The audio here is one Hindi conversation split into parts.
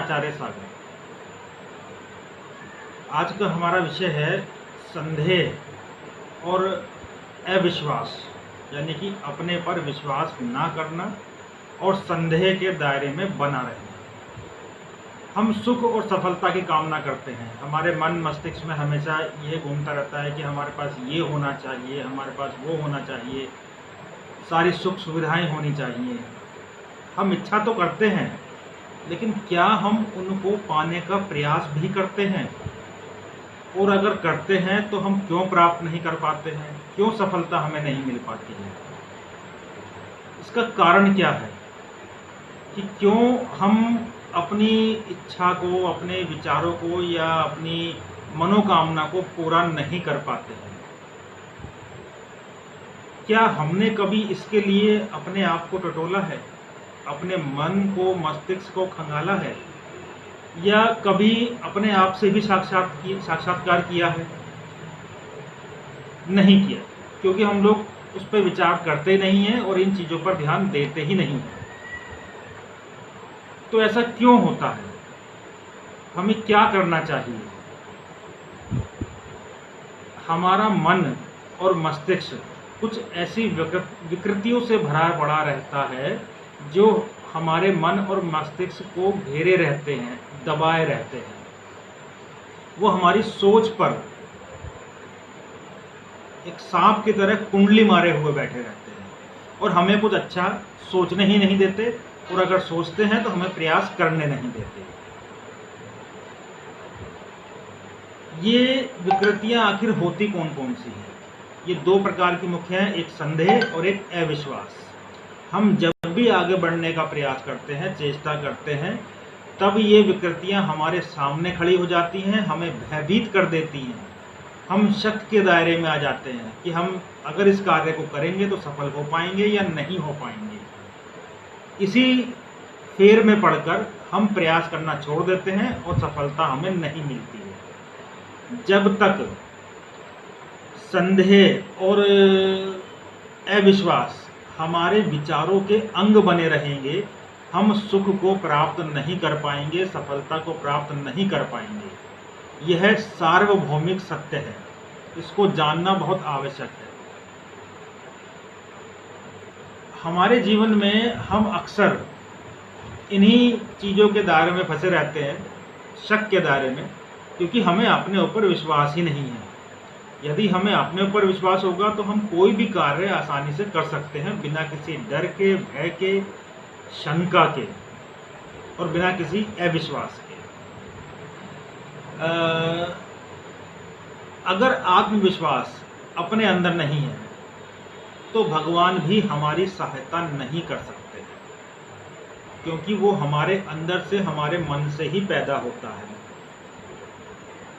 आचार्य सागर। आज का हमारा विषय है संदेह और अविश्वास, यानी कि अपने पर विश्वास ना करना और संदेह के दायरे में बना रहना। हम सुख और सफलता की कामना करते हैं। हमारे मन मस्तिष्क में हमेशा ये घूमता रहता है कि हमारे पास ये होना चाहिए, हमारे पास वो होना चाहिए, सारी सुख सुविधाएं होनी चाहिए। हम इच्छा तो करते हैं, लेकिन क्या हम उनको पाने का प्रयास भी करते हैं? और अगर करते हैं तो हम क्यों प्राप्त नहीं कर पाते हैं? क्यों सफलता हमें नहीं मिल पाती है? इसका कारण क्या है कि क्यों हम अपनी इच्छा को, अपने विचारों को या अपनी मनोकामना को पूरा नहीं कर पाते हैं? क्या हमने कभी इसके लिए अपने आप को टटोला है, अपने मन को, मस्तिष्क को खंगाला है, या कभी अपने आप से भी साक्षात्कार किया है? नहीं किया, क्योंकि हम लोग उस पर विचार करते नहीं हैं और इन चीज़ों पर ध्यान देते ही नहीं हैं। तो ऐसा क्यों होता है? हमें क्या करना चाहिए? हमारा मन और मस्तिष्क कुछ ऐसी विकृतियों से भरा पड़ा रहता है जो हमारे मन और मस्तिष्क को घेरे रहते हैं, दबाए रहते हैं। वो हमारी सोच पर एक सांप की तरह कुंडली मारे हुए बैठे रहते हैं और हमें कुछ अच्छा सोचने ही नहीं देते, और अगर सोचते हैं तो हमें प्रयास करने नहीं देते। ये विकृतियां आखिर होती कौन कौन सी हैं? ये दो प्रकार की मुख्य हैं, एक संदेह और एक अविश्वास। हम जब भी आगे बढ़ने का प्रयास करते हैं, चेष्टा करते हैं, तब ये विकृतियां हमारे सामने खड़ी हो जाती हैं, हमें भयभीत कर देती हैं। हम शक के दायरे में आ जाते हैं कि हम अगर इस कार्य को करेंगे तो सफल हो पाएंगे या नहीं हो पाएंगे। इसी फेर में पड़कर हम प्रयास करना छोड़ देते हैं और सफलता हमें नहीं मिलती है। जब तक संदेह और अविश्वास हमारे विचारों के अंग बने रहेंगे, हम सुख को प्राप्त नहीं कर पाएंगे, सफलता को प्राप्त नहीं कर पाएंगे। यह सार्वभौमिक सत्य है, इसको जानना बहुत आवश्यक है। हमारे जीवन में हम अक्सर इन्हीं चीज़ों के दायरे में फंसे रहते हैं, शक के दायरे में, क्योंकि हमें अपने ऊपर विश्वास ही नहीं है। यदि हमें अपने ऊपर विश्वास होगा तो हम कोई भी कार्य आसानी से कर सकते हैं, बिना किसी डर के, भय के, शंका के और बिना किसी अविश्वास के। अगर आत्मविश्वास अपने अंदर नहीं है तो भगवान भी हमारी सहायता नहीं कर सकते, क्योंकि वो हमारे अंदर से, हमारे मन से ही पैदा होता है।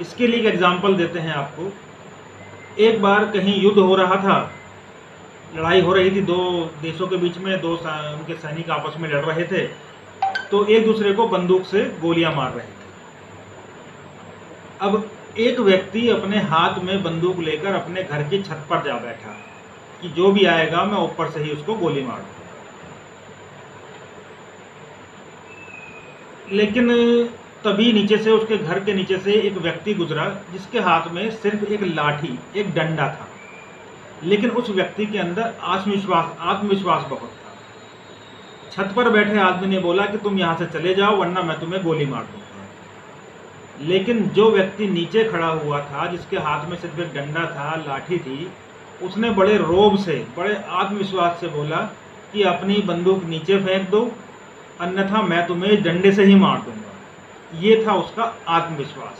इसके लिए एक एग्जाम्पल देते हैं आपको। एक बार कहीं युद्ध हो रहा था, लड़ाई हो रही थी, दो देशों के बीच में, उनके सैनिक आपस में लड़ रहे थे, तो एक दूसरे को बंदूक से गोलियां मार रहे थे। अब एक व्यक्ति अपने हाथ में बंदूक लेकर अपने घर की छत पर जा बैठा कि जो भी आएगा मैं ऊपर से ही उसको गोली मार दूंगा। लेकिन तभी नीचे से, उसके घर के नीचे से एक व्यक्ति गुजरा जिसके हाथ में सिर्फ एक लाठी, एक डंडा था, लेकिन उस व्यक्ति के अंदर आत्मविश्वास बहुत था। छत पर बैठे आदमी ने बोला कि तुम यहाँ से चले जाओ वरना मैं तुम्हें गोली मार दूंगा। लेकिन जो व्यक्ति नीचे खड़ा हुआ था, जिसके हाथ में सिर्फ एक डंडा था, लाठी थी, उसने बड़े रोब से, बड़े आत्मविश्वास से बोला कि अपनी बंदूक नीचे फेंक दो, अन्यथा मैं तुम्हें इस डंडे से ही मार दूंगा। ये था उसका आत्मविश्वास।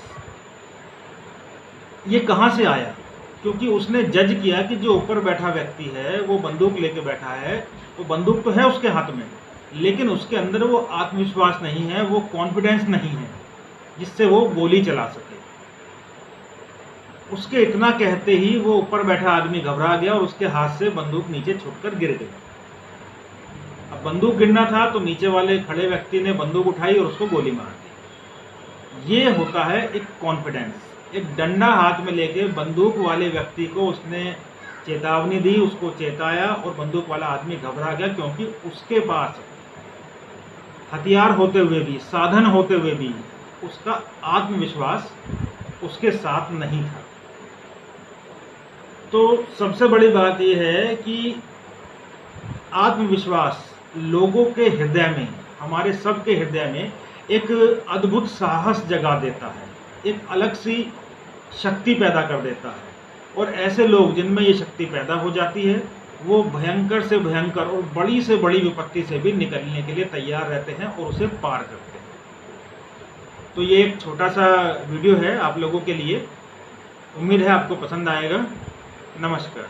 ये कहाँ से आया? क्योंकि उसने जज किया कि जो ऊपर बैठा व्यक्ति है वो बंदूक लेके बैठा है, वो बंदूक तो है उसके हाथ में, लेकिन उसके अंदर वो आत्मविश्वास नहीं है, वो कॉन्फिडेंस नहीं है जिससे वो गोली चला सके। उसके इतना कहते ही वो ऊपर बैठा आदमी घबरा गया और उसके हाथ से बंदूक नीचे छुटकर गिर गई। अब बंदूक गिरना था तो नीचे वाले खड़े व्यक्ति ने बंदूक उठाई और उसको गोली मार दी। ये होता है एक कॉन्फिडेंस। एक डंडा हाथ में लेके बंदूक वाले व्यक्ति को उसने चेतावनी दी, उसको चेताया, और बंदूक वाला आदमी घबरा गया, क्योंकि उसके पास हथियार होते हुए भी, साधन होते हुए भी उसका आत्मविश्वास उसके साथ नहीं था। तो सबसे बड़ी बात यह है कि आत्मविश्वास लोगों के हृदय में, हमारे सबके हृदय में एक अद्भुत साहस जगा देता है, एक अलग सी शक्ति पैदा कर देता है। और ऐसे लोग जिनमें ये शक्ति पैदा हो जाती है, वो भयंकर से भयंकर और बड़ी से बड़ी विपत्ति से भी निकलने के लिए तैयार रहते हैं और उसे पार करते हैं। तो ये एक छोटा सा वीडियो है आप लोगों के लिए, उम्मीद है आपको पसंद आएगा। नमस्कार।